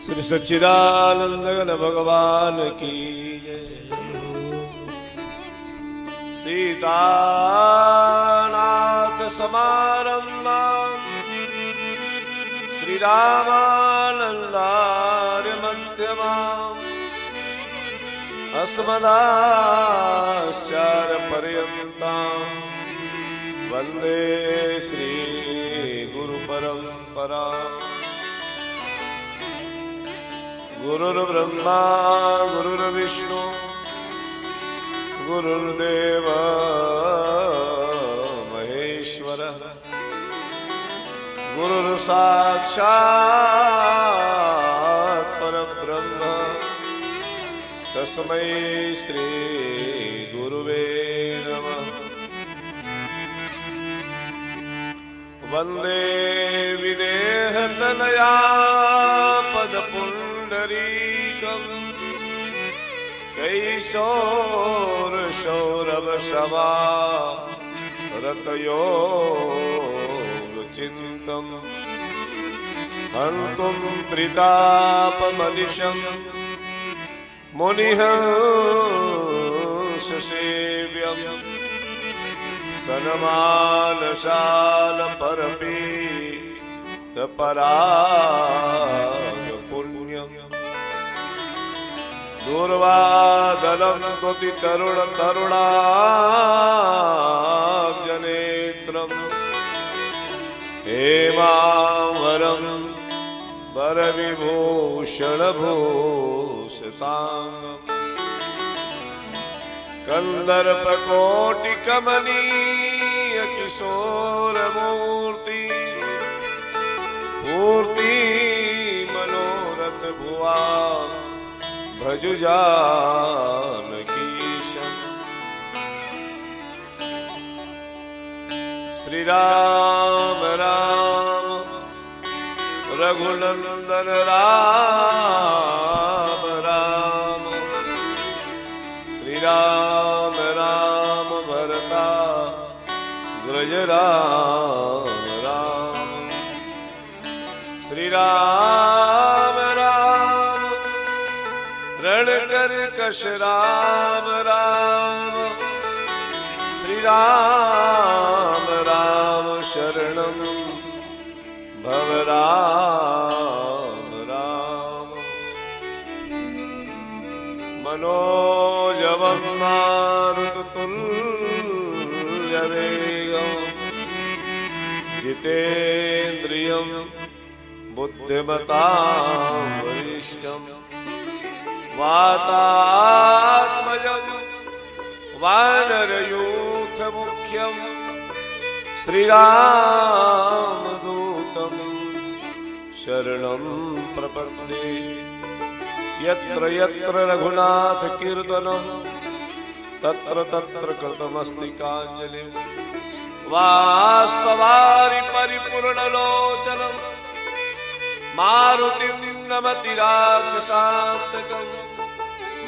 श्री सच्चिदानंद घन भगवान की जय। सीतानाथ समारंभां श्री रामानंदार्य मध्यमाम् अस्मदाचार्य पर्यन्तां वन्दे श्री गुरु परंपरा। गुरुर्ब्रह्मा गुरुर्विष्णु गुरुर्देव महेश्वरः गुरुर्साक्षात् परब्रह्म तस्मै श्री गुरुवे नमः। वन्दे विदेहतनया पदपुण्डरीकम् कैशोरशौरभशवा रतयोगचिन्तम् हन्तुं त्रितापमनिशम् मुनिहंससेव्यम् सनमानशालपरपीतपरागपुण्यम् दूर्वादलं त्वति तरुणाब्जनेत्रम् हेमावरं वरविभूषणभूषिताङ्गम् कंदर्पकोटिकमनीय किशोरमूर्ति पूर्ति मनोरथ भुवा भजु जानकीशम्। श्री राम राम रघुनंदन राम राम श्री राम राम भरता ग्रज राम राम श्री राम राम रण कर कश राम राम श्री राम राम शरणं भव राम राम। मनोजवं मारुततुल्यवेगम् जितेन्द्रियं बुद्धिमतां वरिष्ठम् वातात्मजं वानरयूथमुख्यं श्रीरामदूतं शरणं प्रपद्ये। यत्र यत्र रघुनाथ कीर्तनं तत्र तत्र कृतमस्ति काञ्जलिं वाष्पवारि परिपूर्णलोचनं मारुतिं नमति राक्षसान्तकम्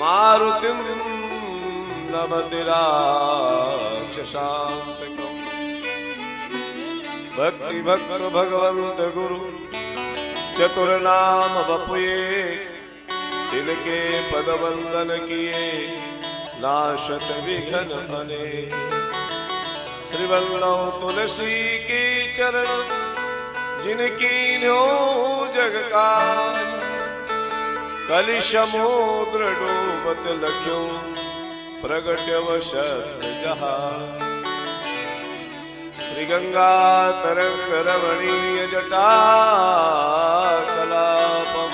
मारुतिं नमति राक्षसान्तकम्। भक्ति भक्त भगवंत गुरु चतुर्नाम बपुए तिनके पद वंदन किए नाशत विघ्न बने। श्री वल्लभ तुलसी की चरण जिनकी न्यो जग काज कलि समुद्र डूबत लख्यो प्रगट्यवशत जहाज। श्री गंगा तरंग रमणीय जटा कलापम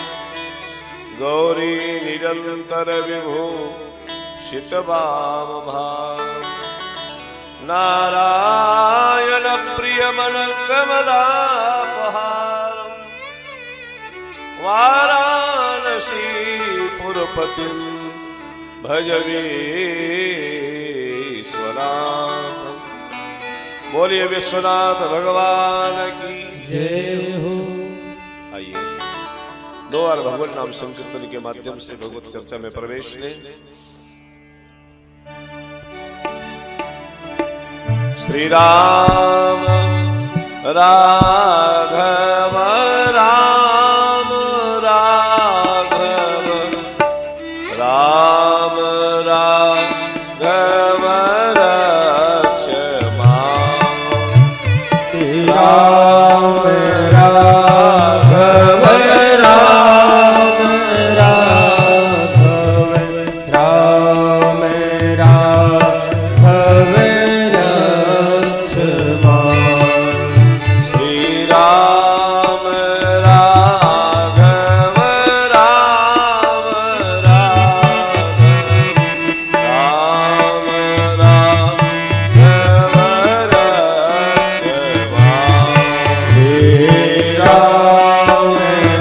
गौरी निरंतर विभू शितवाम भाव नारायण प्रिय मनंगमदापहारम वाराणसी पुरपतिं भज विश्वनाथ। बोलिए विश्वनाथ भगवान की जय हो। आइए दो बार भगवत नाम संकीर्तन के माध्यम से भगवत चर्चा में प्रवेश लें। श्री राम राघव राम राम राम राघव राम राघव राम राघव लक्ष्मण श्री राम राघव राम राघव राम राघव लक्ष्मण श्री राम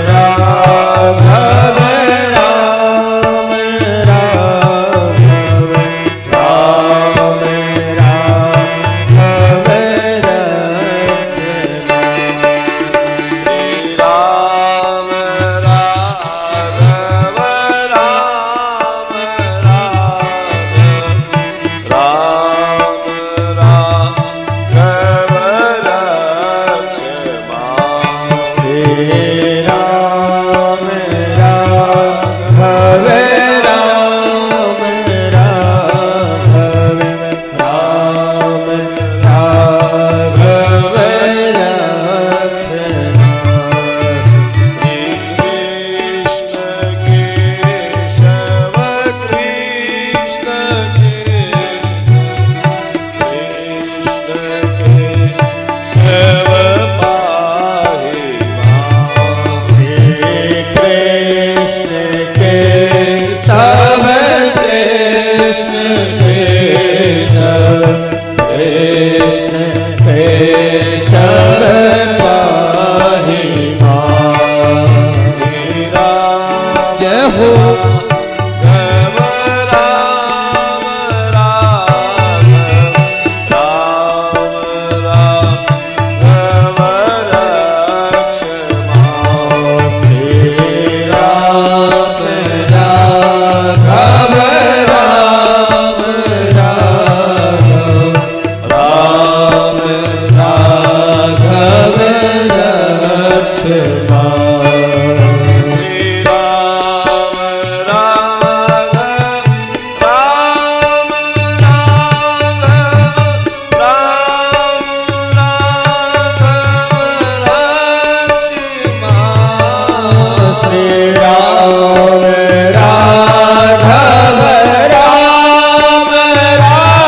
राघव राम राघव राम राघव लक्ष्मण श्री राम राघव राम राघव राम राघव लक्ष्मण श्री राम राघव राम राघव राम राघव लक्ष्मण श्री कृष्ण केशव कृष्ण केशव पाहि मां श्री कृष्ण केशव कृष्ण केशव कृष्ण केशव पाहि मां श्री राम जय हो राम राम राम राम राम लक्ष्मण श्री राम राघव राम राघव राम राघव लक्ष्मण श्री राम राघव राम राघव राम राघव लक्ष्मण श्री राम राघव राम राघव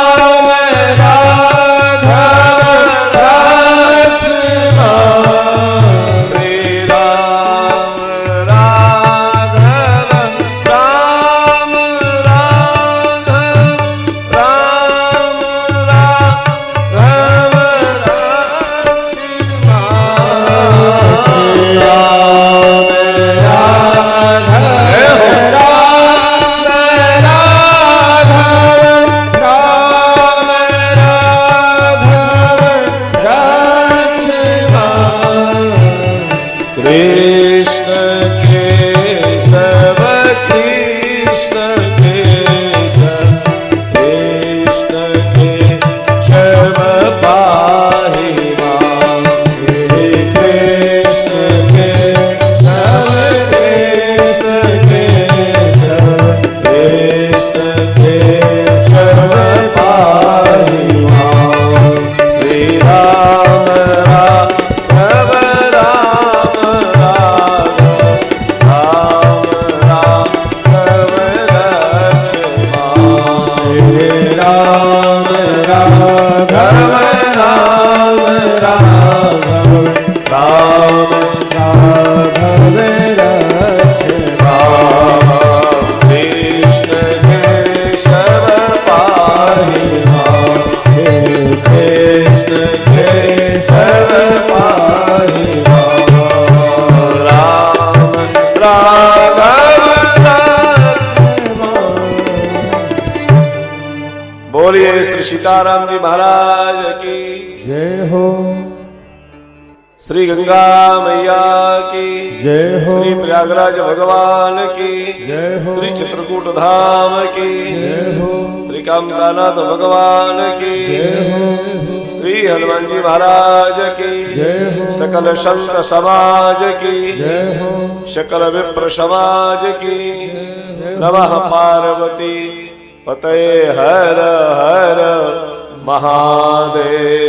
राम राघव लक्ष्मण श्री राम राघव राम राघव राम राघव लक्ष्मण राम राघव राम राघव राम राघव लक्ष्मण कृष्ण केशव कृष्ण केशव कृष्ण केशव पाहि मां श्री कृष्ण केशव कृष्ण केशव कृष्ण केशव पाहि मां श्री राम राघव राम राघव राम राघव लक्ष्मण श्री राम राघव राम राघव राम राघव लक्ष्मण कृष्ण केशव पाहि मां श्री कृष्ण केशव पाहि मां राम राघव बोलिए श्री सीताराम जी महाराज की जय हो श्री गंगा मैया की जय हो श्री प्रयागराज भगवान की जय हो श्री चित्रकूट धाम की जय हो श्री कामदानाथ भगवान की जय हो श्री हनुमान जी महाराज की जय हो सकल संत समाज की जय हो सकल विप्र समाज की नमः पार्वती पतये हर हर महादेव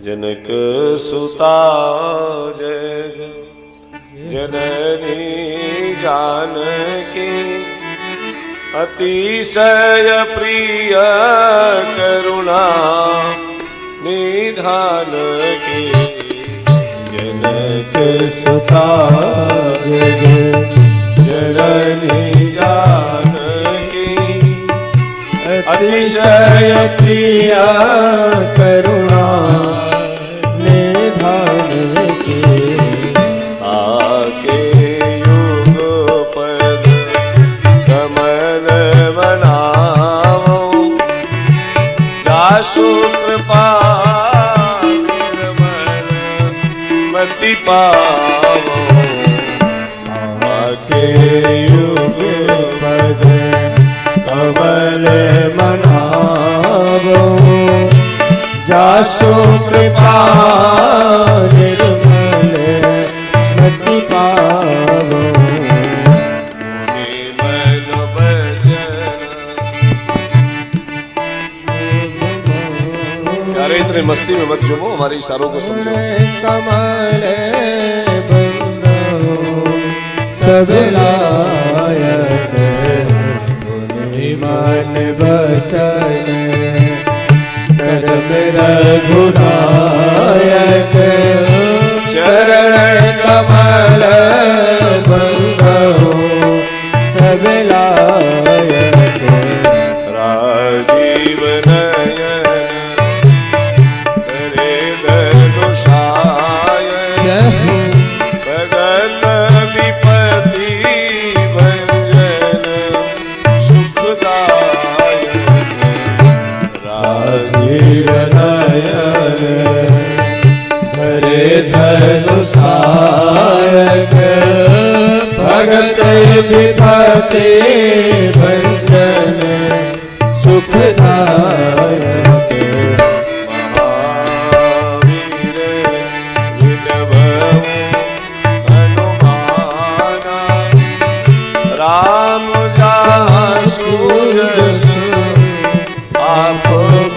जनक सुता जय जननी जानकी अतिशय प्रिय करुणा निधान की जनक सुता जय जननी जानकी अतिशय प्रिय करुणा निधान की आके युग पद कमल बनावो जासु कृपा निर्मल मति पावो आके युग पद कमल मनावो जासो कृपा निर्मल मति पावो निर्मल वचन यार इतने मस्ती में मत झूमो हमारी इशारों को समझो कमल बंदो सब लायक मन बचन कर्म रघुनायक चरण कमल बंदो सब लायक राजीव नयन करे धनुषाय भगत विपति भंजन सुखदायक राजीव नयन धरे धनुषायक भगत विपति भंजन सुखदायक महावीर विनभव हनुमाना राम जासु जस आप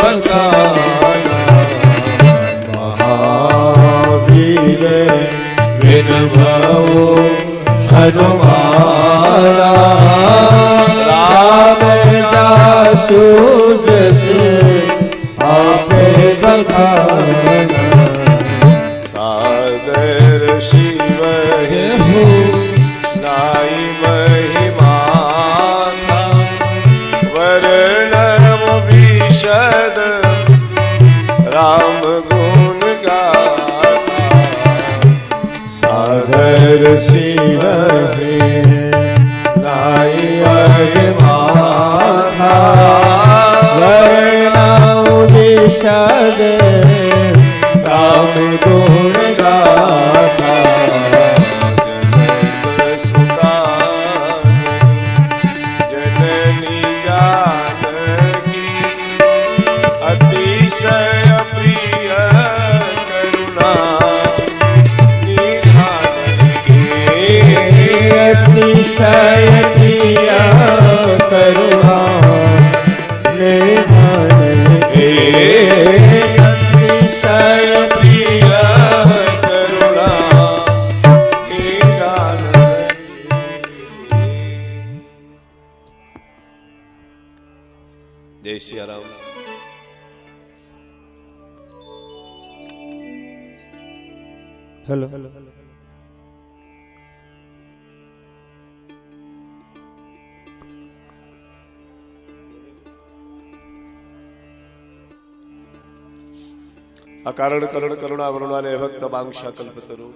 बखाना महावीर विनभव हनुमाना राम जासु जस आपे बखाना सादर शिव नाई महिमा था वर्णम विशद राम गुण गाथा सागर शिव नाई माथा वर्णिषद राम गुण गाथा जनक सुता जननी जानकी अतिशय प्रिय करुणा निधान की अतिशय प्रिय करुणा निधान की अतिशय प्रिय करुणा निधान जय सिया राम। हेलो अकारण करुण करुणा वरुणाने भक्त बांक्षा कल्पतरु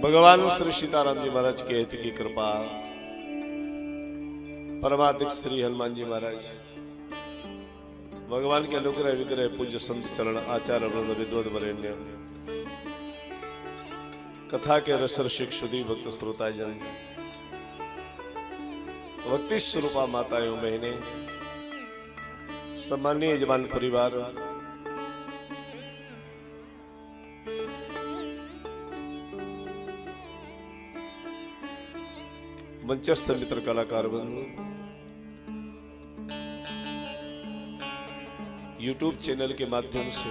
भगवान श्री सीताराम जी महाराज के हित की कृपा परमाधिक श्री हनुमान जी महाराज भगवान के अनुग्रह विग्रह पूज्य संत चरण आचार्य वृंद विद्वद वरेण्य कथा के रस रसिक सुधी भक्त श्रोता जन भक्ति स्वरूपा माताओं बहने सम्मानीय यजमान परिवार मंचस्थ मित्र कलाकार बंधु YouTube चैनल के माध्यम से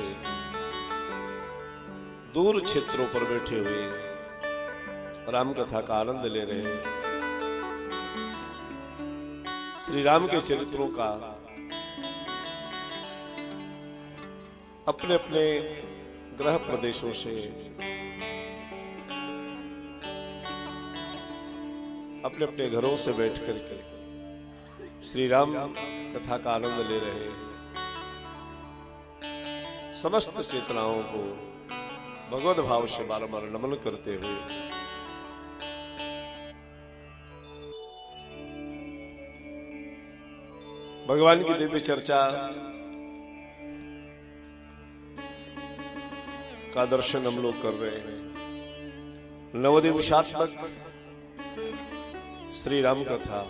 दूर क्षेत्रों पर बैठे हुए राम कथा का आनंद ले रहे हैं, श्री राम के चरित्रों का अपने अपने ग्रह प्रदेशों से, अपने अपने घरों से बैठ करके श्री राम कथा का आनंद ले रहे हैं। समस्त चेतनाओं को भगवत भाव से बारंबार नमन करते हुए भगवान की दिव्य चर्चा का दर्शन हम लोग कर रहे हैं। नवदिवसात्मक श्री राम कथा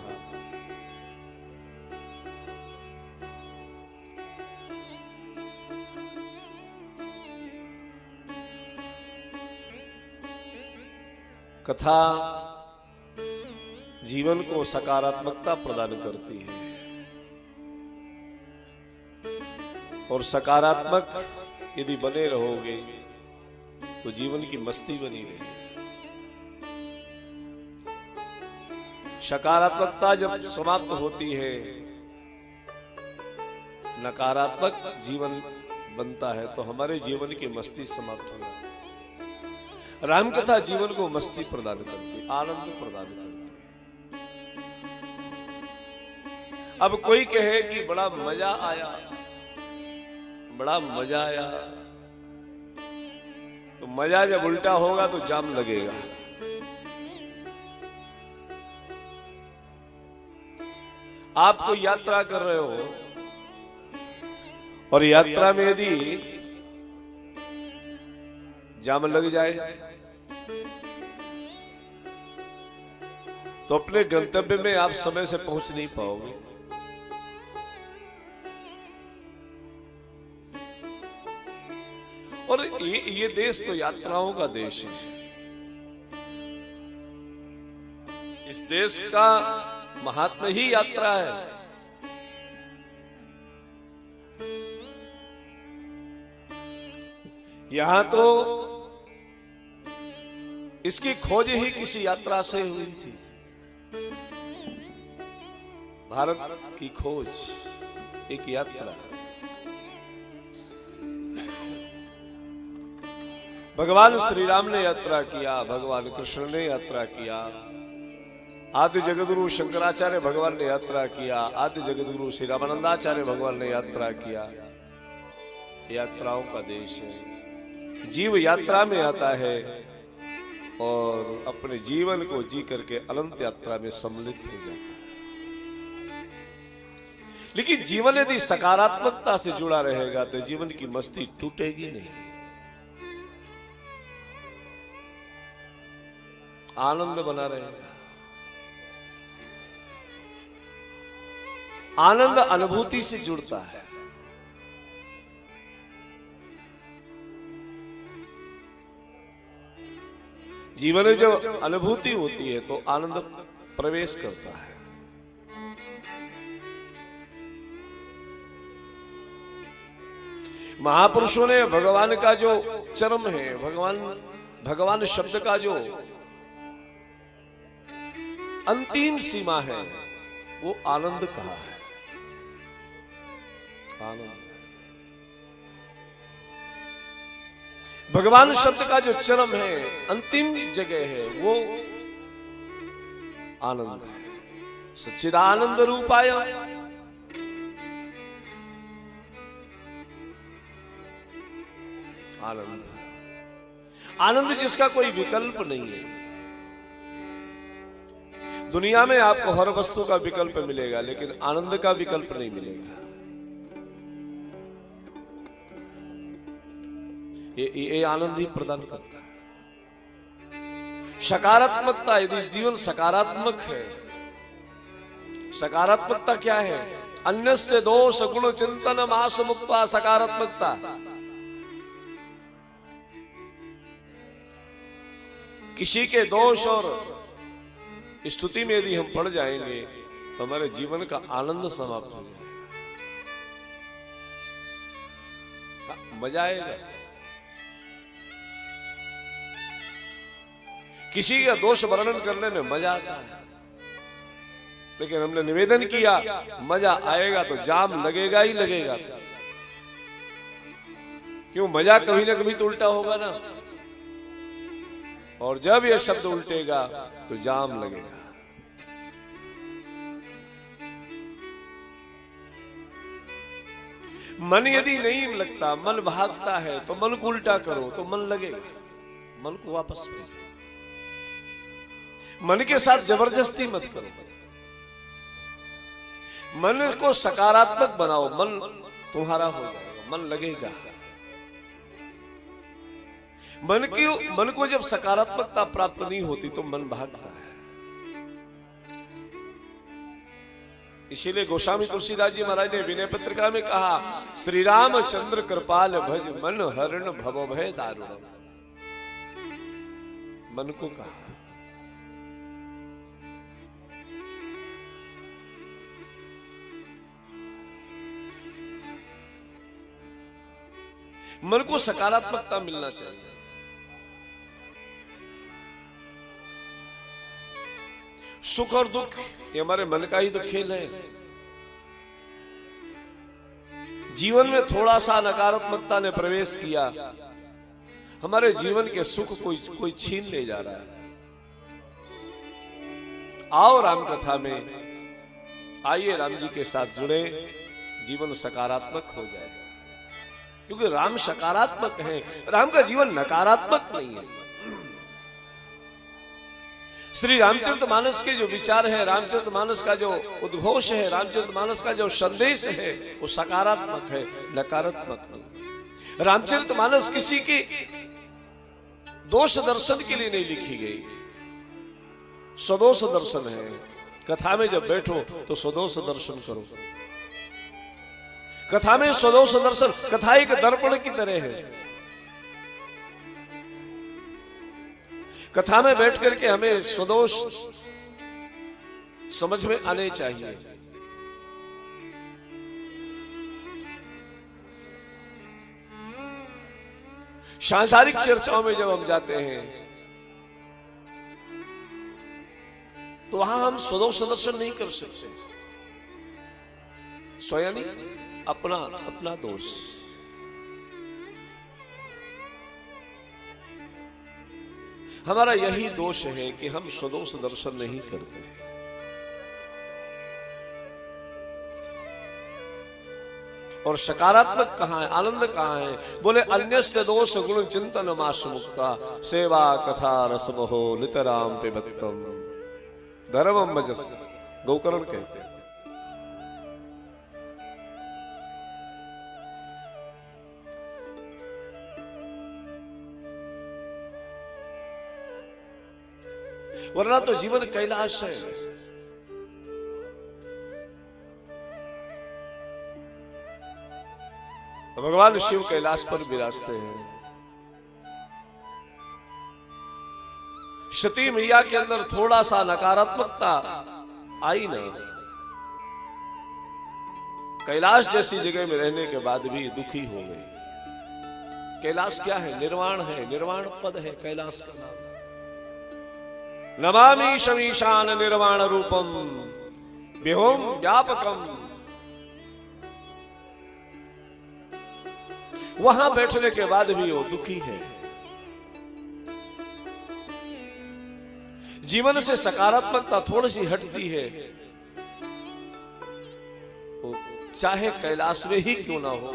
कथा जीवन को सकारात्मकता प्रदान करती है और सकारात्मक यदि बने रहोगे तो जीवन की मस्ती बनी रहेगी। सकारात्मकता जब समाप्त होती है, नकारात्मक जीवन बनता है तो हमारे जीवन की मस्ती समाप्त हो जाती है। रामकथा जीवन को मस्ती प्रदान करती है, आनंद प्रदान करती है। अब कोई कहे कि बड़ा मजा आया, बड़ा मजा आया, तो मजा जब उल्टा होगा तो जाम लगेगा। आप कोई यात्रा कर रहे हो और यात्रा में यदि जाम लग जाए तो अपने गंतव्य में आप समय से पहुंच नहीं पाओगे। और ये देश तो यात्राओं का देश है। इस देश का महात्मा ही यात्रा है। यहां तो इसकी खोज ही किसी यात्रा से हुई थी। भारत की खोज एक यात्रा। भगवान श्री राम ने यात्रा किया, भगवान कृष्ण ने यात्रा किया, आदि जगतगुरु शंकराचार्य भगवान ने यात्रा किया, आदि जगतगुरु श्री रामानंदाचार्य भगवान ने यात्रा किया। यात्राओं का देश है। जीव यात्रा में आता है और अपने जीवन को जी करके अनंत यात्रा में सम्मिलित हो जाता है। लेकिन जीवन यदि सकारात्मकता से जुड़ा रहेगा तो जीवन की मस्ती टूटेगी नहीं, आनंद बना रहेगा। आनंद अनुभूति से जुड़ता है। जीवन में जो अनुभूति होती है तो आनंद प्रवेश करता है। महापुरुषों ने भगवान का जो चरम है, भगवान शब्द का जो अंतिम सीमा है वो आनंद कहा है। आनंद भगवान शब्द का जो चरम है, अंतिम जगह है, वो आनंद है। सच्चिदानंद रूपाय आनंद, आनंद जिसका कोई विकल्प नहीं है। दुनिया में आपको हर वस्तु का विकल्प मिलेगा लेकिन आनंद का विकल्प नहीं मिलेगा। ये आनंद ही प्रदान करता है। सकारात्मकता, यदि जीवन सकारात्मक है, सकारात्मकता क्या है? अन्यस्य दोष गुण चिंतन मास मुक्ता सकारात्मकता। किसी के दोष और स्तुति में यदि हम पड़ जाएंगे तो हमारे जीवन का आनंद समाप्त हो जाएगा। मजा आएगा। किसी का दोष वर्णन करने में मजा आता है, लेकिन हमने निवेदन किया मजा आएगा तो जाम लगेगा ही लगेगा। क्यों? मजा कभी ना कभी तो उल्टा होगा ना, और जब यह शब्द उल्टेगा तो जाम लगेगा। मन यदि नहीं लगता, मन भागता है, तो मन को उल्टा करो तो मन लगेगा। मन को वापस भेजो, मन के साथ जबरदस्ती मत करो। मन को सकारात्मक बनाओ, मन तुम्हारा हो जाएगा, मन लगेगा। मन को जब सकारात्मकता प्राप्त नहीं होती तो मन भागता है। इसीलिए गोस्वामी तुलसीदास जी महाराज ने विनय पत्रिका में कहा, श्री रामचंद्र कृपाल भज मन हरण भव भय दारुण। मन को कहा। मन को सकारात्मकता मिलना चाहिए। सुख और दुख ये हमारे मन का ही तो खेल है। जीवन में थोड़ा सा नकारात्मकता ने प्रवेश किया, हमारे जीवन के सुख कोई छीन ले जा रहा है। आओ राम कथा में, आइए राम जी के साथ जुड़े, जीवन सकारात्मक हो जाए। क्योंकि राम सकारात्मक है, राम का जीवन नकारात्मक नहीं है। श्री रामचरितमानस के जो विचार है, रामचरितमानस का जो उद्घोष है, रामचरितमानस का जो संदेश है, वो सकारात्मक है, नकारात्मक नहीं। रामचरितमानस किसी के दोष दर्शन के लिए नहीं लिखी गई, सदोष दर्शन है। कथा में जब बैठो तो सदोष दर्शन करो। कथा में सदोष दर्शन, कथा एक दर्पण की तरह है। कथा में बैठ करके हमें सदोष समझ में आने चाहिए। सांसारिक चर्चाओं में जब हम जाते हैं तो वहां हम सदोष दर्शन नहीं कर सकते। स्वयं अपना दोष। हमारा यही दोष है कि हम सदोष दर्शन नहीं करते। और सकारात्मक कहां है, आनंद कहां है? बोले अन्यस्य दोष गुण चिंतन मास मुक्ता सेवा कथा रसमहो नितराम पिबत्तम धर्मम भजस। गौकर्ण कहते हैं। वरना तो जीवन कैलाश है। तो भगवान शिव कैलाश पर विराजते हैं। सती मैया के अंदर थोड़ा सा नकारात्मकता आई ना, कैलाश जैसी जगह में रहने के बाद भी दुखी हो गई। कैलाश क्या है? निर्वाण है, निर्वाण पद है कैलाश का नाम। नमामि शमीशान निर्वाण रूपम विहोम व्यापकम। वहां बैठने के बाद भी वो दुखी है। जीवन से सकारात्मकता थोड़ी सी हटती है। वो चाहे कैलाश में ही क्यों ना हो,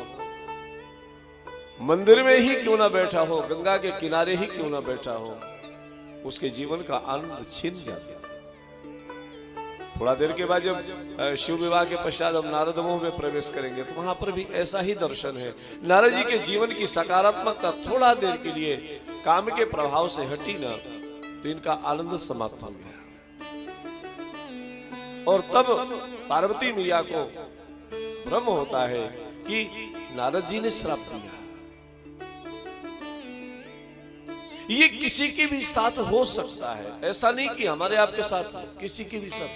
मंदिर में ही क्यों ना बैठा हो, गंगा के किनारे ही क्यों ना बैठा हो, उसके जीवन का आनंद छिन जाता है। थोड़ा देर के बाद जब शिव विवाह के पश्चात हम नारद मोह में प्रवेश करेंगे तो वहां पर भी ऐसा ही दर्शन है। नारद जी के जीवन की सकारात्मकता थोड़ा देर के लिए काम के प्रभाव से हटी ना, तो इनका आनंद समाप्त हो गया। और तब पार्वती मैया को भ्रम होता है कि नारद जी ने श्राप दिया। ये किसी के भी साथ हो सकता है, ऐसा नहीं कि हमारे आपके साथ, किसी के भी साथ।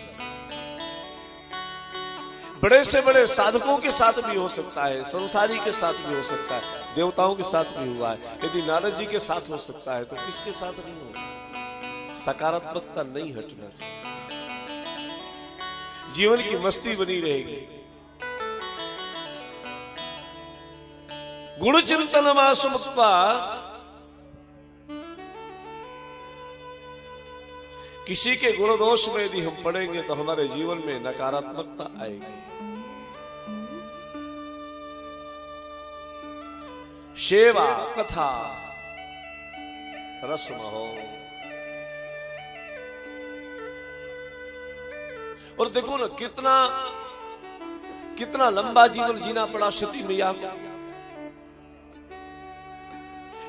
बड़े से बड़े साधकों के साथ भी हो सकता है, संसारी के साथ भी हो सकता है, देवताओं के साथ भी हुआ है। यदि नारद जी के साथ हो सकता है तो किसके साथ नहीं होगा? सकारात्मकता नहीं हटना चाहिए, जीवन की मस्ती बनी रहेगी। गुण चिंतन मासुमुक्त्वा, किसी के गुण दोष में यदि हम पढ़ेंगे तो हमारे जीवन में नकारात्मकता आएगी। सेवा कथा रस्म हो। और देखो ना कितना लंबा जीवन जीना पड़ा सती मैया को।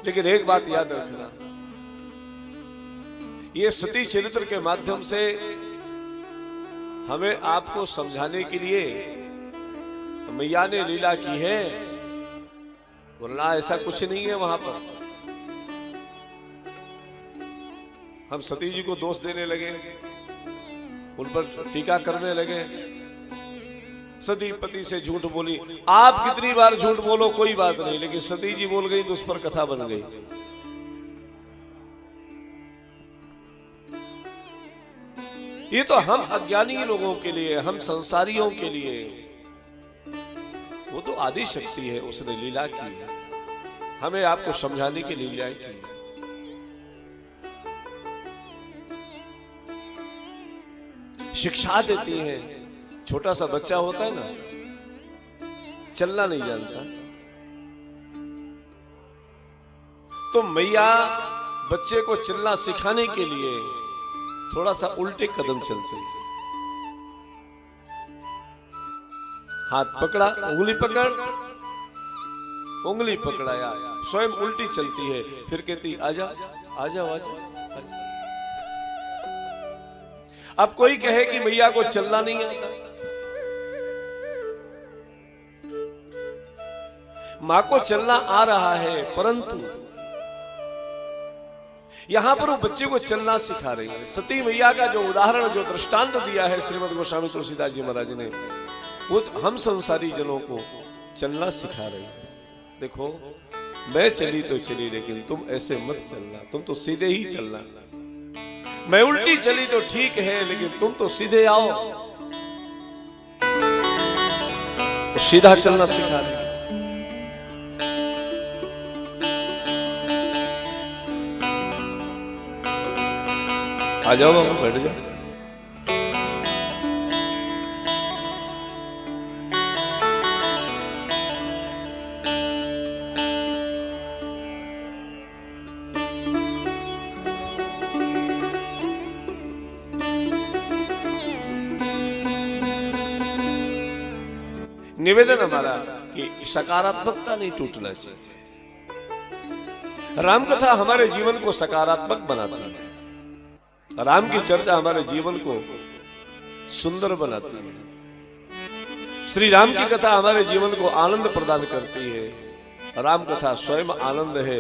लेकिन एक बात याद रखना, ये सती चरित्र के माध्यम से हमें आपको समझाने के लिए मैया ने लीला की है, वरना ऐसा कुछ नहीं है। वहां पर हम सती जी को दोष देने लगे, उन पर टीका करने लगे। सती पति से झूठ बोली, आप कितनी बार झूठ बोलो कोई बात नहीं, लेकिन सती जी बोल गई तो उस पर कथा बन गई। ये तो हम अज्ञानी लोगों के लिए, हम संसारियों के लिए, वो तो आदि शक्ति है, उसने लीला की है, हमें आपको समझाने की लीला की है। शिक्षा देती है। छोटा सा बच्चा होता है ना, चलना नहीं जानता, तो मैया बच्चे को चलना सिखाने के लिए थोड़ा सा उल्टे कदम चलते हैं। हाथ पकड़ा, उंगली पकड़, उंगली पकड़ाया, स्वयं उल्टी चलती है, फिर कहती आजा आजा आजा। अब कोई कहे कि मैया को चलना नहीं आता, मां को चलना आ रहा है, परंतु यहां पर वो बच्चे को चलना सिखा रही है। सती मैया का जो उदाहरण, जो दृष्टांत दिया है श्रीमद् गोस्वामी तुलसीदास जी महाराज ने, वो हम संसारी जनों को चलना सिखा रही है। देखो, मैं चली तो चली, लेकिन तुम ऐसे मत चलना, तुम तो सीधे ही चलना। मैं उल्टी चली तो ठीक है, लेकिन तुम तो सीधे आओ। तो सीधा चलना सिखा रही है। आ जाओ बाबा, बैठ जाओ। निवेदन हमारा कि सकारात्मकता नहीं टूटना चाहिए। रामकथा हमारे जीवन को सकारात्मक बनाती है, राम की चर्चा हमारे जीवन को सुंदर बनाती है, श्री राम की कथा हमारे जीवन को आनंद प्रदान करती है। राम कथा स्वयं आनंद है,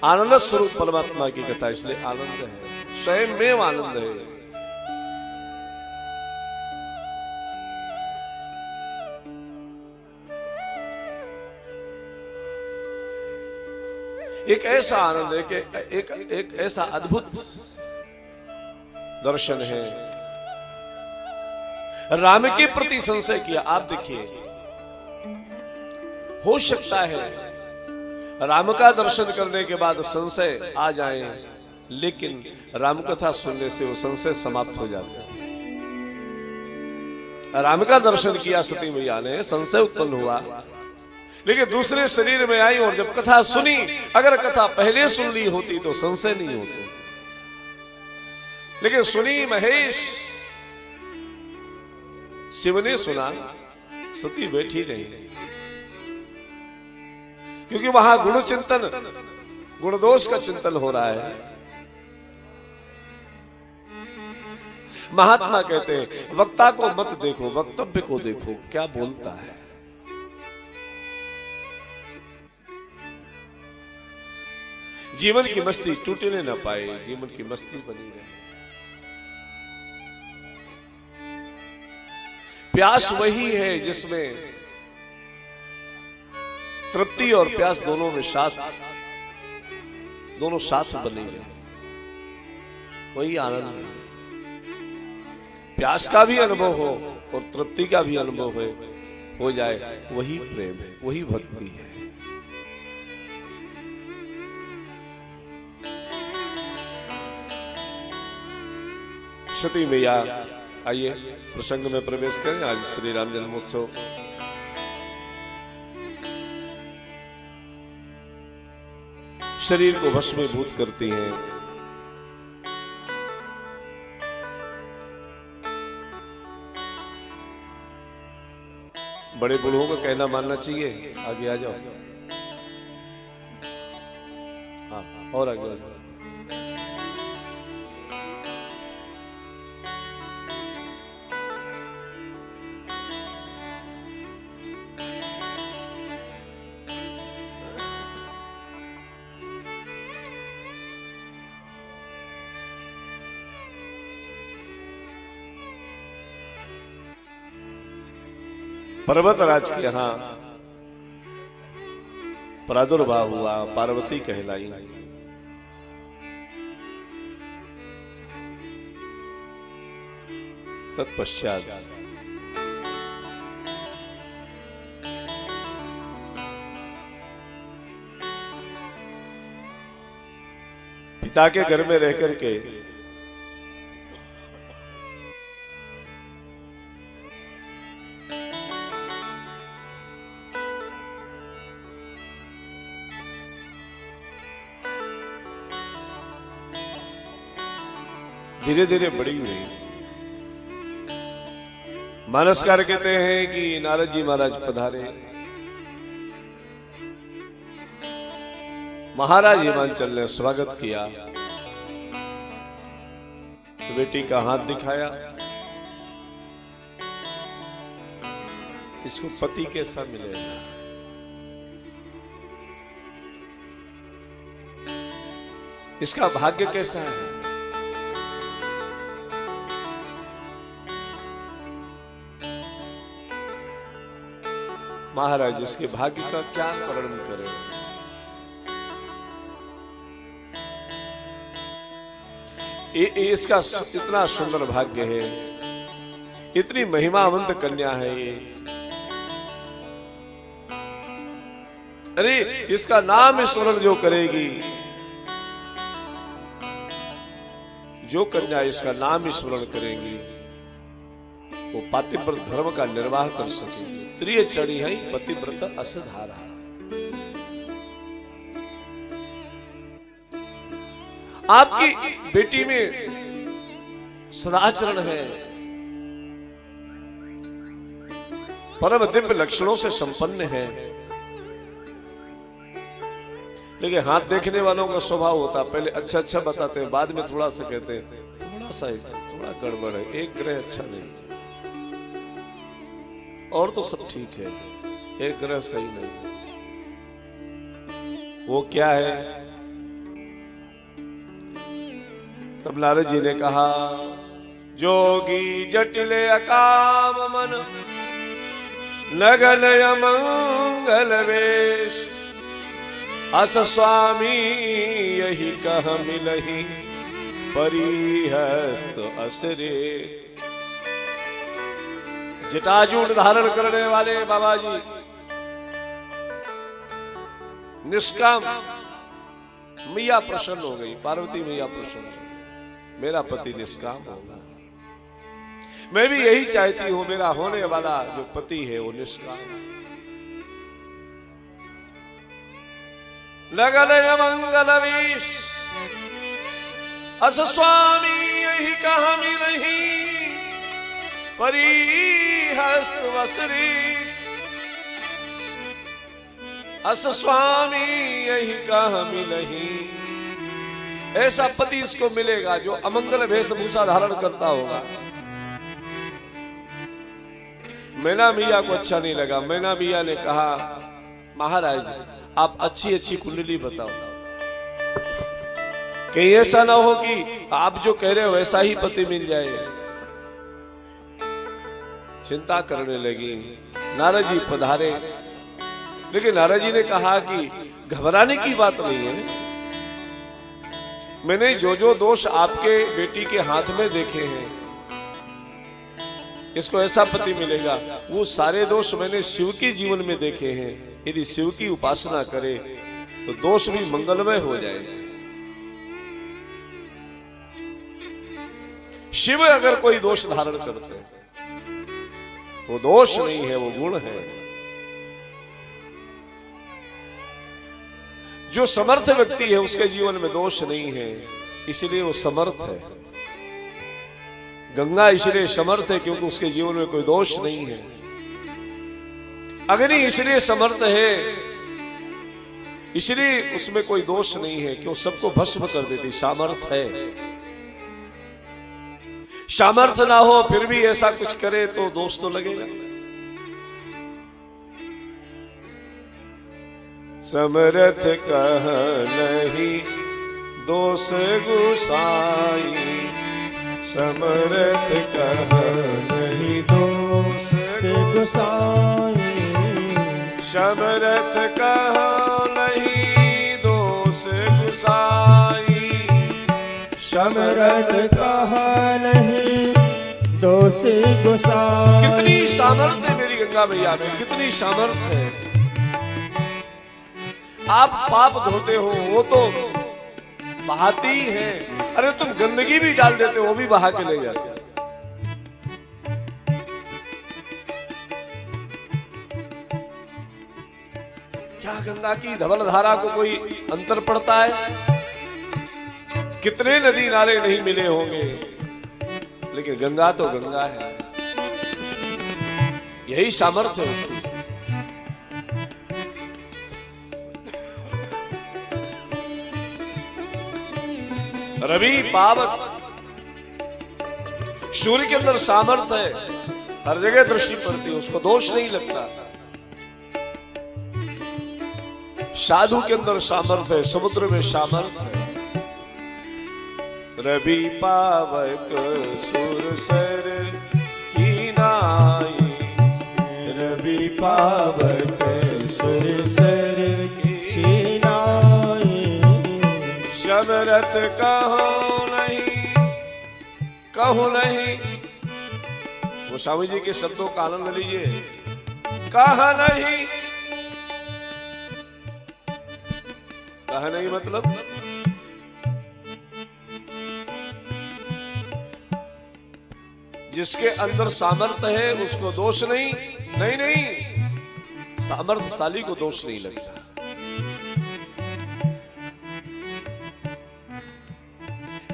आनंद स्वरूप परमात्मा की कथा, इसलिए आनंद है, स्वयं में आनंद है। एक ऐसा आनंद है कि एक ऐसा अद्भुत दर्शन है। राम के प्रति संशय किया। आप देखिए, हो सकता है राम का दर्शन करने के बाद संशय आ जाए, लेकिन राम कथा सुनने से वो संशय समाप्त हो जाते हैं। राम का दर्शन किया सती मैया ने, संशय उत्पन्न हुआ, लेकिन दूसरे शरीर में आई और जब कथा सुनी, अगर कथा पहले सुन ली होती तो संशय नहीं होती, लेकिन सुनी महेश, शिव ने सुना, सती बैठी नहीं, क्योंकि वहां गुण चिंतन, गुण दोष का चिंतन हो रहा है। महात्मा कहते हैं, वक्ता को मत देखो, वक्तव्य को देखो, क्या बोलता है। जीवन की मस्ती टूटने न पाए, जीवन की मस्ती बनी रहे। प्यास वही है जिसमें तृप्ति और प्यास दोनों में दोनों साथ बनेंगे, वही आनंद है। प्यास का भी अनुभव हो और तृप्ति का भी अनुभव हो जाए, वही प्रेम है, वही भक्ति है। सती मैया, आइए प्रसंग में प्रवेश करें। आज श्री राम जन्मोत्सव शरीर को भस्मीभूत करती हैं। बड़े बूढ़ों का कहना मानना चाहिए। आगे आ जाओ। हाँ, और आगे आ जाओ। पर्वतराज के यहां प्रादुर्भाव हुआ, पार्वती कहलाई। तत्पश्चात पिता के घर में रह करके धीरे धीरे बड़ी हुई। मानसकार कहते हैं कि नारद जी महाराज पधारे। महाराज हिमांचल ने स्वागत किया, बेटी का हाथ दिखाया। इसको पति कैसा मिलेगा? इसका भाग्य कैसा है? महाराज इसके भाग्य का क्या वर्णन करें? इसका इतना सुंदर भाग्य है, इतनी महिमावंत कन्या है ये। अरे इसका नाम स्मरण जो करेगी, जो कन्या इसका नाम स्मरण करेगी, वो पातिव्रत धर्म का निर्वाह कर सकेगी। त्रिय चढ़ी है पतिव्रत असधारा। आपकी बेटी में सदाचरण है, परम दिव्य लक्षणों से संपन्न है। लेकिन हाथ देखने वालों का स्वभाव होता, पहले अच्छा अच्छा बताते हैं, बाद में थोड़ा सा कहते हैं थोड़ा गड़बड़ है, एक ग्रह अच्छा नहीं, और तो सब ठीक है, एक ग्रह सही नहीं। वो क्या है? तब नारद जी ने कहा, जोगी जटिल अकाम मन लगन अमंगल वेश, अस स्वामी यही कह मिलही परिहस्त असरे। जटाजूट धारण करने वाले बाबा जी निष्काम। मैया प्रसन्न हो गई, पार्वती मैया प्रसन्न हो गई, मेरा पति निष्काम होगा। मैं भी यही चाहती हूं, मेरा होने वाला जो पति है वो निष्काम। लगन मंगल वेश, अस स्वामी यही कहा मिलही परिहस्त वसरी। अस स्वामी यही कहा मिलही। ऐसा पति इसको मिलेगा जो अमंगल वेशभूषा धारण करता होगा। मैना मिया को अच्छा नहीं लगा। मैना मिया ने कहा, महाराज आप अच्छी अच्छी कुंडली बताओ, कहीं ऐसा ना हो कि आप जो कह रहे हो वैसा ही पति मिल जाए। चिंता करने लगी। नारद जी पधारे, लेकिन नारद जी ने कहा कि घबराने की बात नहीं है। मैंने जो जो दोष आपके बेटी के हाथ में देखे हैं, इसको ऐसा पति मिलेगा। वो सारे दोष मैंने शिव के जीवन में देखे हैं। यदि शिव की उपासना करे तो दोष भी मंगलमय हो जाए। शिव अगर कोई दोष धारण करते हैं तो दोष नहीं है, वो गुण है। जो समर्थ व्यक्ति है उसके जीवन में दोष नहीं है, इसलिए वो समर्थ है। गंगा इसलिए समर्थ है क्योंकि उसके जीवन में कोई दोष नहीं है। अग्नि इसलिए समर्थ है, इसलिए उसमें कोई दोष नहीं है कि वो सबको भस्म कर देती, सामर्थ है। सामर्थ ना हो फिर भी ऐसा कुछ करे तो दोष तो लगेगा। समर्थ कह नहीं दोष गुसाई, समर्थ कह नहीं दोष गुसाई, समर्थ कह नहीं दोष गुसाई, समर्थ कहा नहीं दोष गुसाई। कितनी सामर्थ्य है मेरी गंगा मैया में, कितनी सामर्थ्य है। आप पाप धोते हो वो तो बहाती है, अरे तुम गंदगी भी डाल देते हो वो भी बहा के ले जाते हो। क्या गंगा की धवल धारा को कोई अंतर पड़ता है? कितने नदी नाले नहीं मिले होंगे, लेकिन गंगा तो गंगा है। यही सामर्थ्य है उसकी। रवि पावक, सूर्य के अंदर सामर्थ्य है, हर जगह दृष्टि पड़ती है, उसको दोष नहीं लगता। साधु के अंदर सामर्थ्य है, समुद्र में सामर्थ्य है। रवि पावक सुरसर की नाई, रवि पावक सुरसर की नाई, समर्थ कहो नहीं, कहूं नहीं। वो स्वामी जी के शब्दों का आनंद लीजिए। कहा नहीं, कहा नहीं मतलब जिसके अंदर सामर्थ्य है उसको दोष नहीं। नहीं नहीं, सामर्थ्यशाली को दोष नहीं लगता।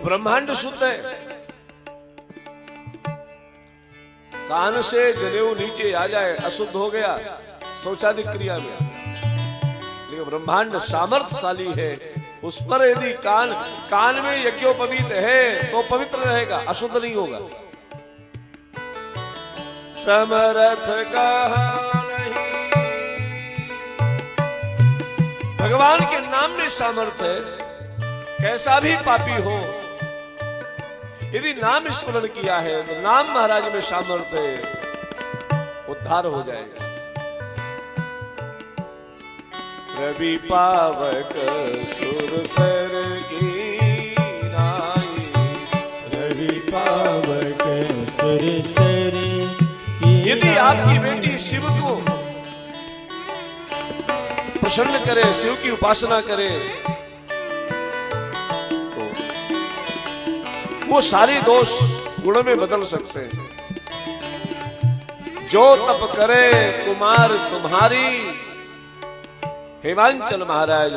ब्रह्मांड शुद्ध है, कान से जनेऊ नीचे आ जाए अशुद्ध हो गया शौचादिक क्रिया में, लेकिन ब्रह्मांड सामर्थ्यशाली है। उस पर यदि कान में यज्ञोपवीत है तो पवित्र रहेगा, अशुद्ध नहीं होगा। समर्थ कहा नहीं, भगवान के नाम में सामर्थ्य है। कैसा भी पापी हो, यदि नाम स्मरण किया है तो नाम महाराज में सामर्थ्य है, उद्धार हो जाएगा। रवि पावक सुरसर की नाई, रवि पावक सुरसर। यदि आपकी बेटी शिव को प्रसन्न करे, शिव की उपासना करे, तो वो सारे दोष गुण में बदल सकते हैं। जो तप करे कुमार तुम्हारी, हिमांचल महाराज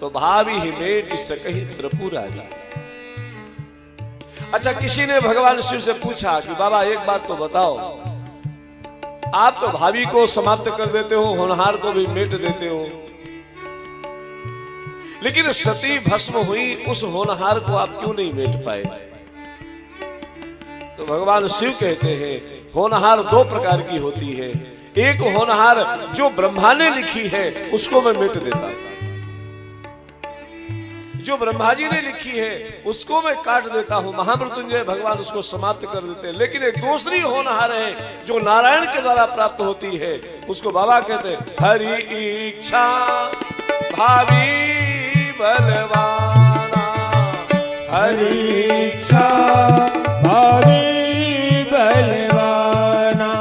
तो भावी हिमेट सकहि त्रिपुरारी। अच्छा, किसी ने भगवान शिव से पूछा कि बाबा एक बात तो बताओ, आप तो भावी को समाप्त कर देते हो, होनहार को भी मेट देते हो, लेकिन सती भस्म हुई उस होनहार को आप क्यों नहीं मेट पाए? तो भगवान शिव कहते हैं होनहार दो प्रकार की होती है। एक होनहार जो ब्रह्मा ने लिखी है उसको मैं मेट देता हूं, जो ब्रह्मा जी ने लिखी है उसको मैं काट देता हूं, महामृत्युंजय भगवान उसको समाप्त कर देते हैं। लेकिन एक दूसरी होनहार है जो नारायण के द्वारा प्राप्त होती है, उसको बाबा कहते हैं हरि इच्छा भावी बलवाना। हरि इच्छा भावी बलवाना।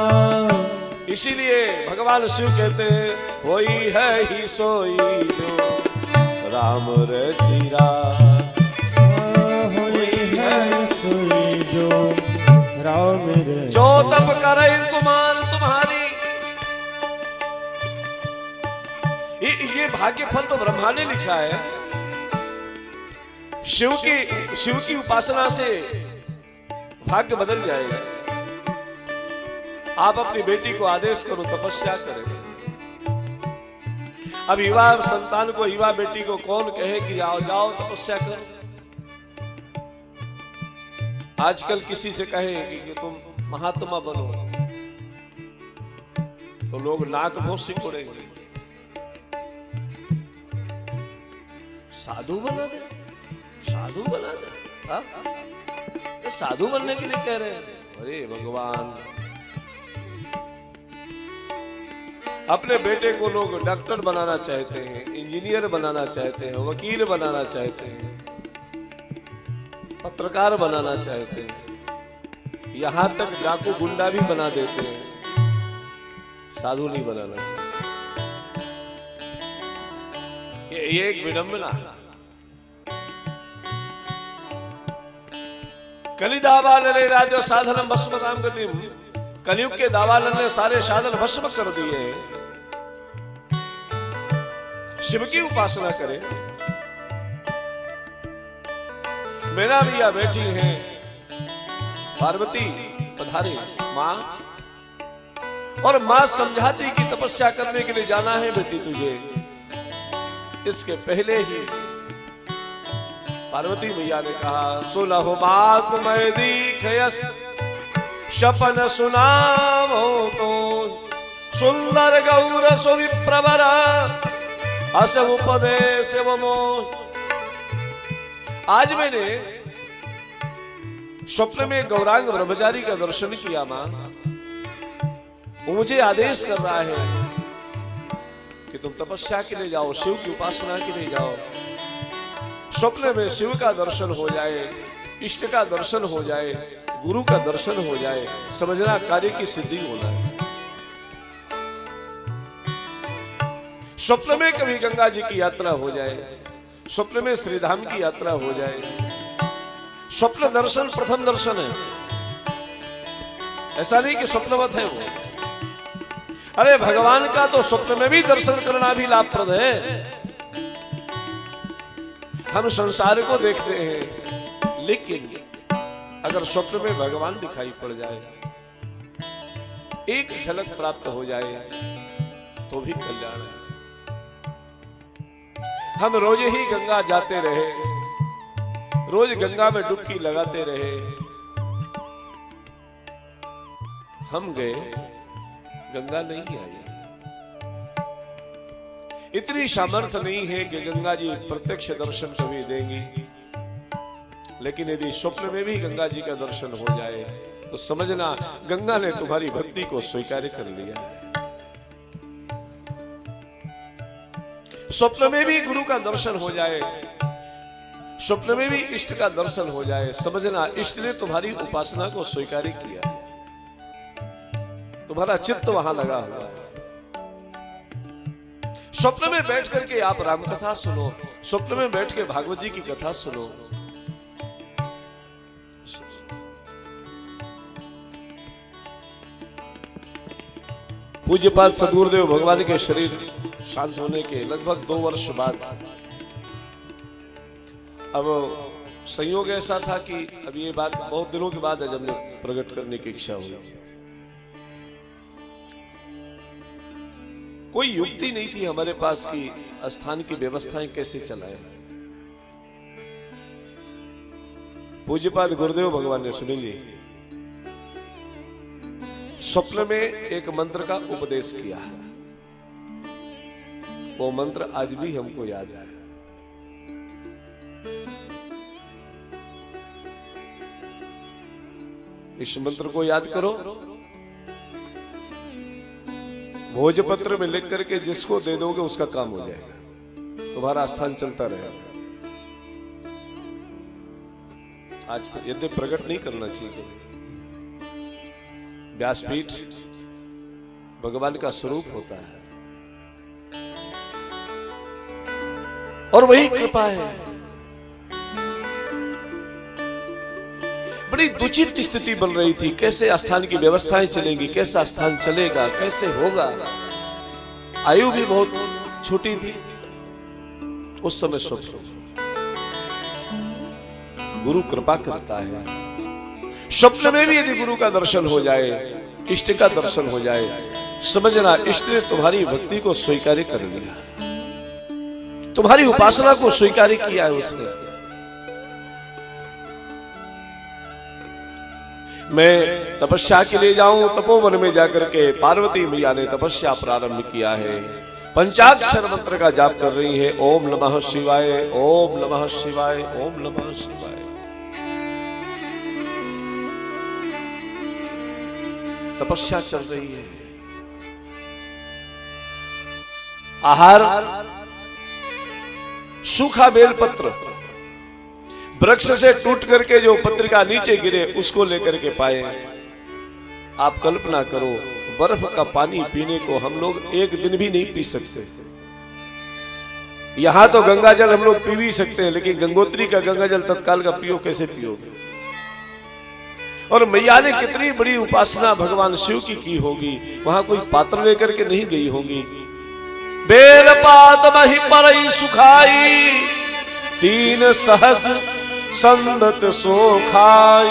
इसीलिए भगवान शिव कहते हैं होई है ही सोई जो राम रचिरा। होई है सोई जो राम रचिरा। जो तप करे कुमार तुम्हारी। ये भाग्य फल तो ब्रह्मा ने लिखा है। शिव की उपासना से भाग्य बदल जाएगा। आप अपनी बेटी को आदेश करो तपस्या करें। अब युवा संतान को, युवा बेटी को कौन कहे कि आओ जाओ तपस्या करो। आजकल किसी से कहे कि तुम महात्मा बनो तो लोग नाक मुंह सिकोड़ेंगे। साधु बना दे, साधु बना दे। हाँ? ये साधु बनने के लिए कह रहे हैं। अरे भगवान, अपने बेटे को लोग डॉक्टर बनाना चाहते हैं, इंजीनियर बनाना चाहते हैं, वकील बनाना चाहते हैं, पत्रकार बनाना चाहते हैं, यहां तक डाकू गुंडा भी बना देते हैं। साधु नहीं बनाना चाहिए। ये एक विडंबना है। कलि दावानले राज्य साधनम भस्मताम गतिम। कलयुग के दावानल ने सारे साधन भस्म कर दिए। शिव की उपासना करें। मेरा भैया बैठी है पार्वती पधारी मां, और मां समझाती कि तपस्या करने के लिए जाना है बेटी तुझे। इसके पहले ही पार्वती मैया ने कहा सुलहो बात मैं दीखयस शपन सुनावो तो सुंदर गौर सुविप्रवर अस उपदेश मोह। आज मैंने स्वप्न में गौरांग ब्रह्मचारी का दर्शन किया। मां वो मुझे आदेश कर रहा है कि तुम तपस्या के लिए जाओ, शिव की उपासना के लिए जाओ। स्वप्न में शिव का दर्शन हो जाए, इष्ट का दर्शन हो जाए, गुरु का दर्शन हो जाए, समझना कार्य की सिद्धि होना है। स्वप्न में कभी गंगा जी की यात्रा हो जाए, स्वप्न में श्रीधाम की यात्रा हो जाए। स्वप्न दर्शन प्रथम दर्शन है, ऐसा नहीं कि स्वप्नवत है वो। अरे भगवान का तो स्वप्न में भी दर्शन करना भी लाभप्रद है। हम संसार को देखते हैं, लेकिन अगर स्वप्न में भगवान दिखाई पड़ जाए, एक झलक प्राप्त हो जाए तो भी कल्याण है। हम रोज ही गंगा जाते रहे, रोज गंगा में डुबकी लगाते रहे, हम गए गंगा नहीं आई। इतनी सामर्थ्य नहीं है कि गंगा जी प्रत्यक्ष दर्शन कभी देंगी। लेकिन यदि स्वप्न में भी गंगा जी का दर्शन हो जाए तो समझना गंगा ने तुम्हारी भक्ति को स्वीकार कर लिया। स्वप्न में भी गुरु का दर्शन हो जाए, स्वप्न में भी इष्ट का दर्शन हो जाए, समझना इष्ट ने तुम्हारी उपासना को स्वीकार किया। तुम्हारा चित्त वहां लगा हुआ है। स्वप्न में बैठ करके आप राम कथा सुनो, स्वप्न में बैठ के भागवत जी की कथा सुनो। पूज्यपाद सदगुरुदेव भगवान के शरीर शांत होने के लगभग 2 वर्ष बाद, अब संयोग ऐसा था कि अब ये बात बहुत दिनों के बाद है जब मैं प्रकट करने की इच्छा हुई। कोई युक्ति नहीं थी हमारे पास कि स्थान की व्यवस्थाएं कैसे चलाए। पूज्यपाद गुरुदेव भगवान ने सुनी ली। स्वप्न में एक मंत्र का उपदेश किया, वो मंत्र आज भी हमको याद है। इस मंत्र को याद करो, भोजपत्र में लिख करके जिसको दे दोगे उसका काम हो जाएगा, तुम्हारा स्थान चलता रहेगा। आज यद्य प्रकट नहीं करना चाहिए, व्यासपीठ भगवान का स्वरूप होता है और वही कृपा है। बड़ी दुचित स्थिति बन रही थी, कैसे आस्थान की व्यवस्थाएं चलेंगी, कैसा स्थान चलेगा, कैसे होगा। आयु भी बहुत छोटी थी उस समय। स्वप्न गुरु कृपा करता है, स्वप्न में भी यदि गुरु का दर्शन हो जाए, इष्ट का दर्शन हो जाए, समझना इष्ट ने तुम्हारी भक्ति को स्वीकार कर लिया, तुम्हारी उपासना को स्वीकार किया है उसने। मैं तपस्या के लिए जाऊं, तपोवन में जाकर के पार्वती मैया ने तपस्या प्रारंभ किया है, पंचाक्षर मंत्र का जाप कर रही है, ओम नमः शिवाय, ओम नमः शिवाय, ओम नमः शिवाय। तपस्या चल रही है। आहार सूखा बेलपत्र, वृक्ष से टूट करके जो पत्रिका नीचे गिरे उसको लेकर के पाए। आप कल्पना करो, बर्फ का पानी पीने को हम लोग एक दिन भी नहीं पी सकते। यहां तो गंगा जल हम लोग पी भी सकते हैं, लेकिन गंगोत्री का गंगा जल तत्काल का पियो कैसे पियोगे। और मैया ने कितनी बड़ी उपासना भगवान शिव की होगी, वहां कोई पात्र लेकर के नहीं गई होगी। बेलपात मही परई सुखाई, 3 सहस संदत सोखाई,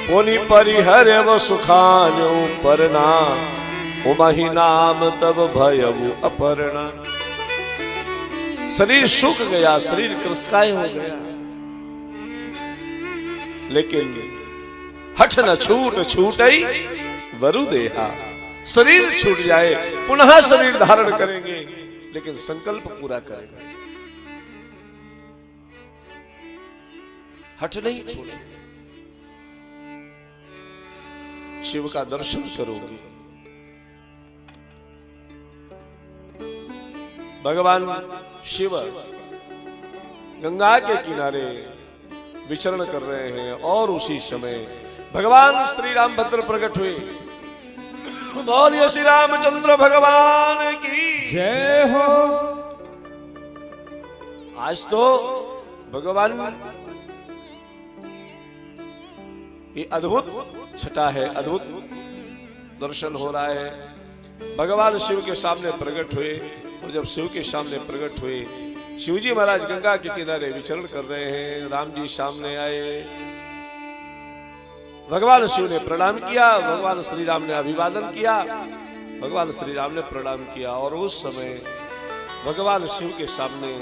पुनि परिहर व सुखान्यो परना, उमहि नाम तब भयउ अपरना। शरीर सूख गया, शरीर कृशकाय हो गया, लेकिन हठ न छूट छूटई वरु देहा। शरीर छूट जाए, पुनः शरीर धारण करेंगे, लेकिन संकल्प पूरा करेंगे, हठ नहीं छोड़ेंगे। शिव का दर्शन करोगे, भगवान शिव गंगा के किनारे विचरण कर रहे हैं और उसी समय भगवान श्री रामभद्र प्रकट हुए। बोलिए श्री रामचंद्र भगवान की जय हो। आज तो भगवान ये अद्भुत छटा है, अद्भुत दर्शन हो रहा है। भगवान शिव के सामने प्रकट हुए, और जब शिव के सामने प्रकट हुए, शिवजी महाराज गंगा के किनारे विचरण कर रहे हैं, राम जी सामने आए, भगवान शिव ने प्रणाम किया, भगवान श्री राम ने अभिवादन किया, भगवान श्री राम ने प्रणाम किया। और उस समय भगवान शिव के सामने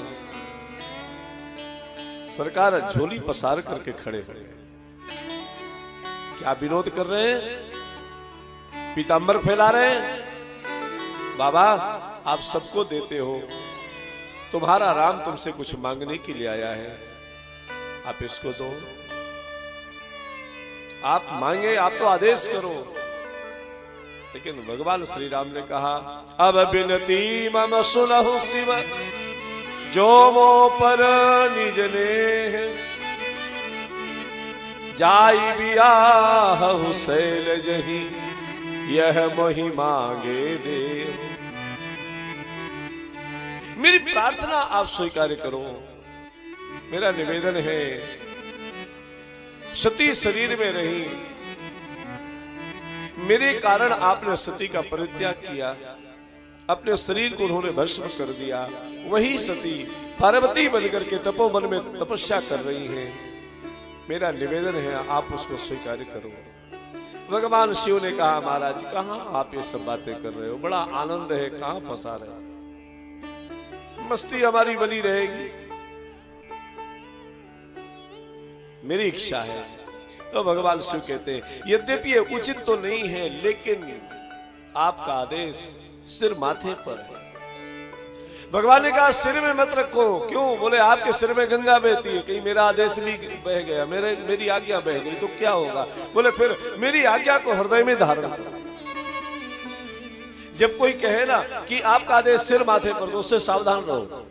सरकार झोली पसार करके खड़े हुए। क्या विनोद कर रहे हैं, पीतांबर फैला रहे हैं। बाबा आप सबको देते हो, तुम्हारा राम तुमसे कुछ मांगने के लिए आया है, आप इसको दो, आप मांगे, आप तो आदेश करो। लेकिन भगवान श्री राम ने कहा, अब बिनती मम सुनहु शिव, जो मो पर निज ने, जाई बियाहु शैलजहि, यह मोहि मांगे दे। मेरी प्रार्थना आप स्वीकार करो। मेरा निवेदन है, सती शरीर में रही, मेरे कारण आपने सती का परित्याग किया, अपने शरीर को उन्होंने भस्म कर दिया। वही सती पार्वती बनकर के तपोवन में तपस्या कर रही हैं। मेरा निवेदन है आप उसको स्वीकार करो। भगवान शिव ने कहा, महाराज कहां आप ये सब बातें कर रहे हो, बड़ा आनंद है, कहां फंसा रहे हो, मस्ती हमारी बनी रहेगी, मेरी इच्छा है। तो भगवान शिव कहते हैं, यद्यपि ये उचित तो नहीं है, लेकिन आपका आदेश सिर माथे पर है। भगवान ने कहा सिर में मत रखो। क्यों? बोले आपके सिर में गंगा बहती है, कहीं मेरा आदेश भी बह गया, मेरी आज्ञा बह गई तो क्या होगा? बोले फिर मेरी आज्ञा को हृदय में धारण करो। जब कोई कहे ना कि आपका आदेश सिर माथे पर, तो उससे सावधान रहो।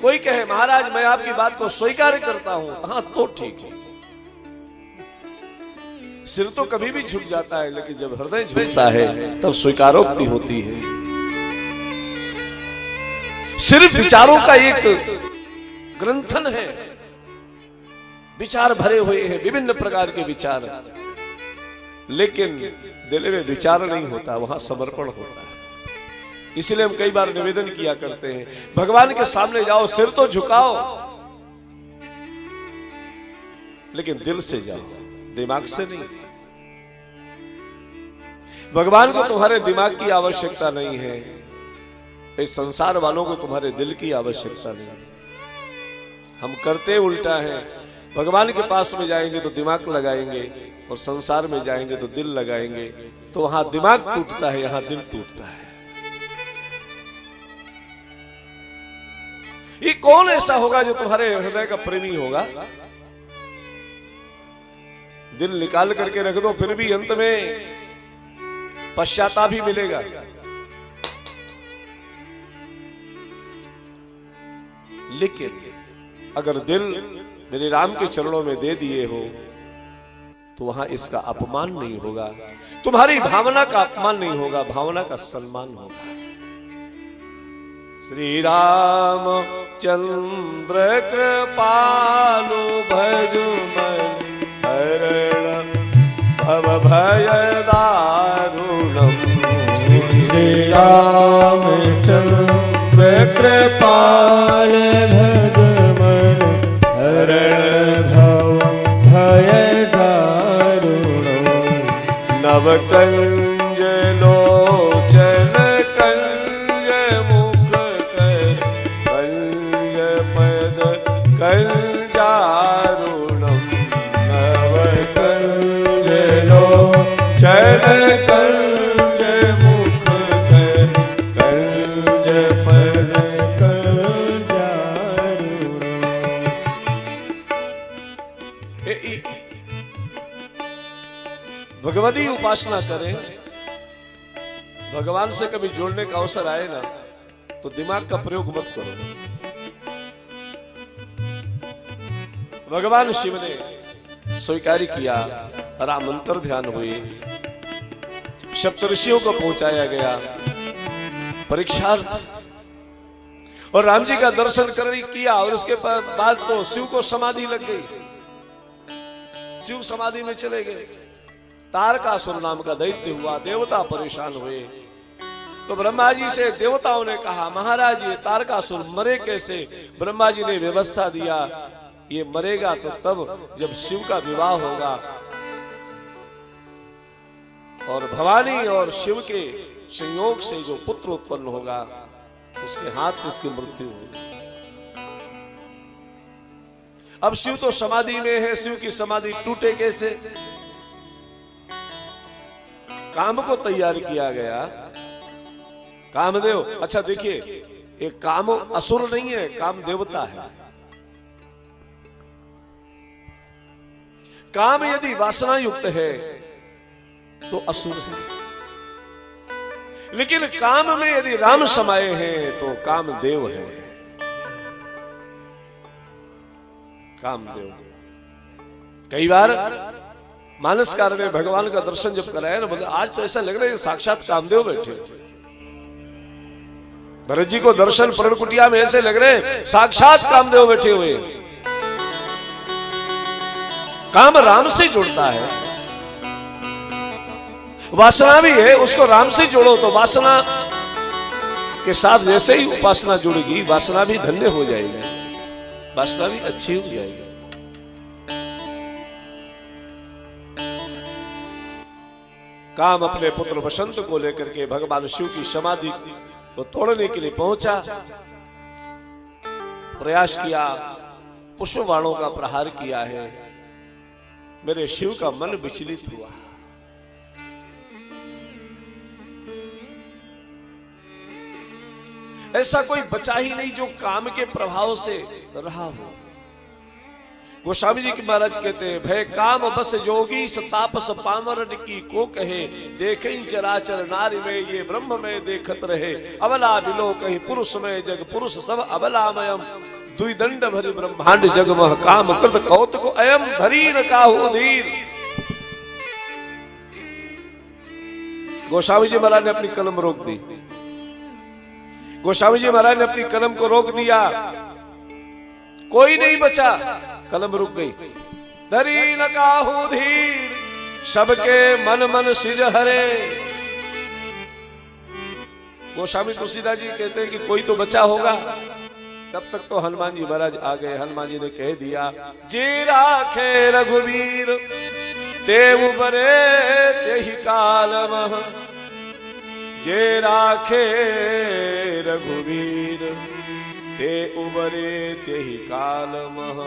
कोई कहे महाराज मैं आपकी बात को स्वीकार करता हूं, हाँ तो ठीक है। सिर तो कभी भी झुक जाता है, लेकिन जब हृदय झुकता है तब स्वीकारोक्ति होती है। सिर्फ विचारों का एक ग्रंथन है, विचार भरे हुए हैं, विभिन्न प्रकार के विचार, लेकिन दिल में विचार नहीं होता, वहां समर्पण होता है। इसलिए हम कई बार निवेदन किया करते हैं, भगवान के सामने जाओ, सिर तो झुकाओ, लेकिन दिल से जाओ, दिमाग से नहीं। भगवान को तुम्हारे दिमाग की आवश्यकता नहीं है, इस संसार वालों को तुम्हारे दिल की आवश्यकता नहीं है। हम करते उल्टा है, भगवान के पास में जाएंगे तो दिमाग लगाएंगे, और संसार में जाएंगे तो दिल लगाएंगे, तो वहां दिमाग टूटता है, यहां दिल टूटता है। ये कौन ऐसा होगा जो तुम्हारे हृदय का प्रेमी होगा? दिल निकाल करके रख दो, फिर भी अंत में पश्चाताप ही मिलेगा। लेकिन अगर दिल मेरे राम के चरणों में दे दिए हो, तो वहां इसका अपमान नहीं होगा, तुम्हारी भावना का अपमान नहीं होगा, भावना का सम्मान होगा। श्री राम चंद्र कृपालु भजु मन हरण भव भय दारुणम। श्री राम चंद्र कृपाल भज मन हरण भव भय दारुणम। नव कंज लोचन कंज मुख कर कंज पद कंजारुणम। नव कंज लोचन कंज मुख कर कंज पद भगवती उपासना करें, भगवान से कभी जुड़ने का अवसर आए ना, तो दिमाग का प्रयोग मत करो। भगवान शिव ने स्वीकार किया, राम मंत्र ध्यान हुए, सप्तऋषियों को पहुंचाया गया परीक्षार्थ, और राम जी का दर्शन करने किया, और उसके बाद तो शिव को समाधि लग गई, शिव समाधि में चले गए। तारकासुर नाम का दैत्य हुआ, देवता परेशान हुए, तो ब्रह्मा जी से देवताओं ने कहा महाराज ये तारकासुर मरे कैसे? ब्रह्मा जी ने व्यवस्था दिया, ये मरेगा तो तब जब शिव का विवाह होगा, और भवानी और शिव के संयोग से जो पुत्र उत्पन्न होगा, उसके हाथ से इसकी मृत्यु होगी। अब शिव तो समाधि में है, शिव की समाधि टूटे कैसे? काम को तैयार किया गया, कामदेव। अच्छा देखिए, एक काम असुर नहीं है, काम देवता है। काम यदि वासना युक्त है तो असुर है, लेकिन काम में यदि राम समाये हैं तो कामदेव है। कामदेव कई बार मानसकार ने भगवान का दर्शन जब कराया ना, बोले आज तो ऐसा लग रहा है साक्षात कामदेव बैठे। भरत जी को दर्शन पर्णकुटिया में ऐसे लग रहे हैं साक्षात कामदेव बैठे हुए। काम राम से जुड़ता है, वासना भी है, उसको राम से जोड़ो तो वासना के साथ जैसे ही उपासना जुड़ेगी, वासना भी धन्य हो जाएगी, वासना भी अच्छी हो जाएगी। काम अपने पुत्र बसंत को लेकर के भगवान शिव की समाधि को तोड़ने के लिए पहुंचा, प्रयास किया, पुष्प बाणों का प्रहार किया है। मेरे शिव का मन विचलित हुआ। ऐसा कोई बचा ही नहीं जो काम के प्रभाव से रहा हो। गोस्वामी जी की महाराज कहते हैं, भय काम बस जोगी तापस पामर की को कहे, देखे चराचर नारी में ये ब्रह्म में देखत रहे, अबला बिलो कहीं पुरुष में जग पुरुष सब अबलामयम, दुई दंड भरी ब्रह्मांड जगमह काम कृत कौतुक अयम धरीर काहू धीर। गोस्वामी जी महाराज ने अपनी कलम रोक दी। गोस्वामी जी महाराज ने अपनी कलम को रोक दिया, कोई नहीं बचा, कलम रुक गई। धरी न काहू धीर, सबके मन मन सिज हरे। गोस्वामी तुलसीदास जी कहते हैं कि कोई तो बचा होगा। तब तक तो हनुमान जी महाराज आ गए। हनुमान जी ने कह दिया, जी राखे रघुवीर ते उबरे ते ही कालमह, जे राखे रघुवीर ते उबरे ते ही कालमह।